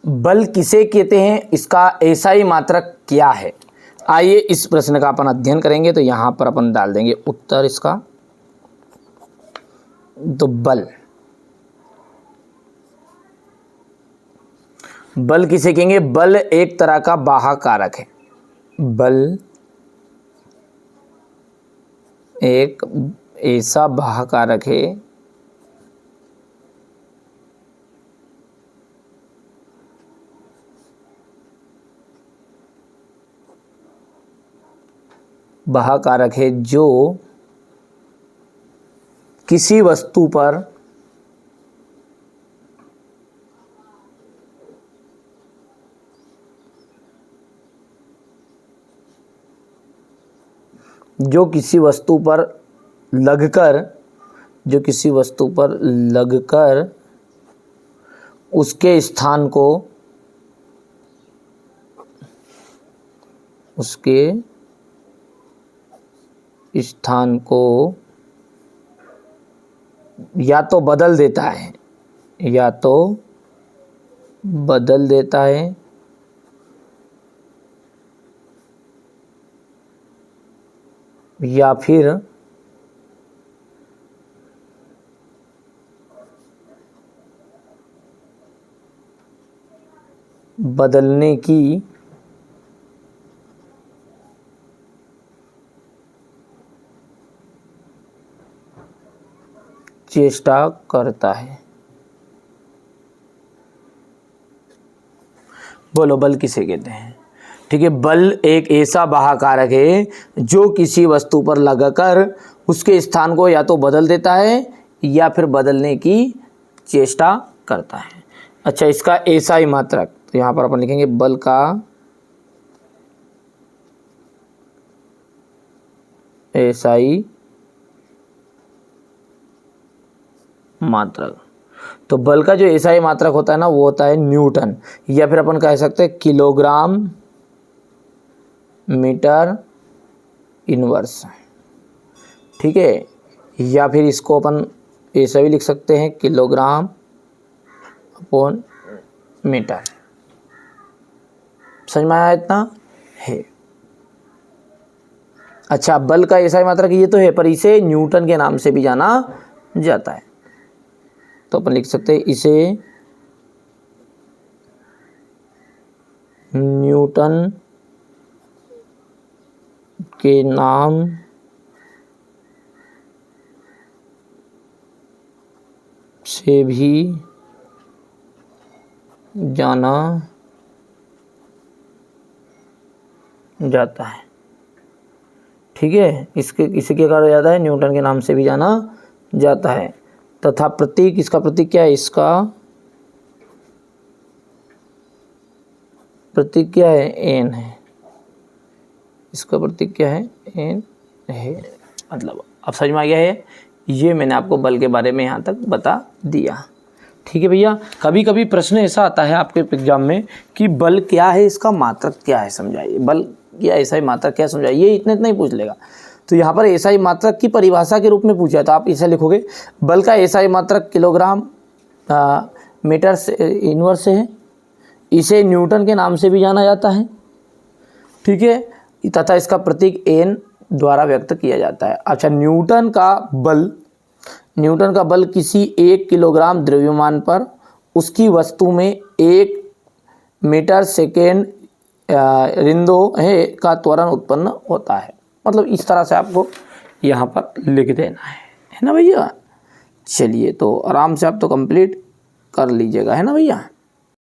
बल किसे कहते हैं, इसका एसआई मात्रक क्या है। आइए इस प्रश्न का अपन अध्ययन करेंगे। तो यहाँ पर अपन डाल देंगे उत्तर इसका। तो बल किसे कहेंगे, बल एक तरह का बाह्य कारक है। बल एक ऐसा बाह्य कारक है जो किसी वस्तु पर लगकर उसके स्थान को या तो बदल देता है या फिर बदलने की चेष्टा करता है। बोलो बल किसे कहते हैं। ठीक है, बल एक ऐसा बाह्य कारक है जो किसी वस्तु पर लगकर उसके स्थान को या तो बदल देता है या फिर बदलने की चेष्टा करता है। अच्छा, इसका एसआई मात्रक, तो यहाँ पर अपन लिखेंगे बल का एसआई मात्रक। तो बल का जो एसआई मात्रक होता है ना, वो होता है न्यूटन, या फिर अपन कह सकते हैं किलोग्राम मीटर इनवर्स। ठीक है, या फिर इसको अपन ऐसा भी लिख सकते हैं किलोग्राम अपॉन मीटर। समझ में आया इतना है। अच्छा, बल का एसआई मात्रक ये तो है, पर इसे न्यूटन के नाम से भी जाना जाता है। तो अपन लिख सकते हैं इसे न्यूटन के नाम से भी जाना जाता है। ठीक है, इसे क्या कहा जाता है, न्यूटन के नाम से भी जाना जाता है। तथा प्रतीक, इसका प्रतीक क्या है, इसका प्रतीक क्या है, एन है। इसका प्रतीक क्या है, एन है। मतलब अब समझ में आ गया है। ये मैंने आपको बल के बारे में यहाँ तक बता दिया। ठीक है भैया, कभी कभी प्रश्न ऐसा आता है आपके एग्जाम में कि बल क्या है, इसका मात्रक क्या है, समझाइए। बल या एसआई मात्रक क्या, समझाइए। ये इतना ही पूछ लेगा। तो यहाँ पर एसआई मात्रक की परिभाषा के रूप में पूछा, तो आप इसे लिखोगे बल का एसआई मात्रक किलोग्राम मीटर से इनवर्स से है। इसे न्यूटन के नाम से भी जाना जाता है। ठीक है, तथा इसका प्रतीक एन द्वारा व्यक्त किया जाता है। अच्छा, न्यूटन का बल किसी 1 किलोग्राम द्रव्यमान पर उसकी वस्तु में 1 मीटर सेकेंड रिंदों का त्वरण उत्पन्न होता है। मतलब इस तरह से आपको यहाँ पर लिख देना है ना भैया। चलिए, तो आराम से आप तो कंप्लीट कर लीजिएगा, है ना भैया।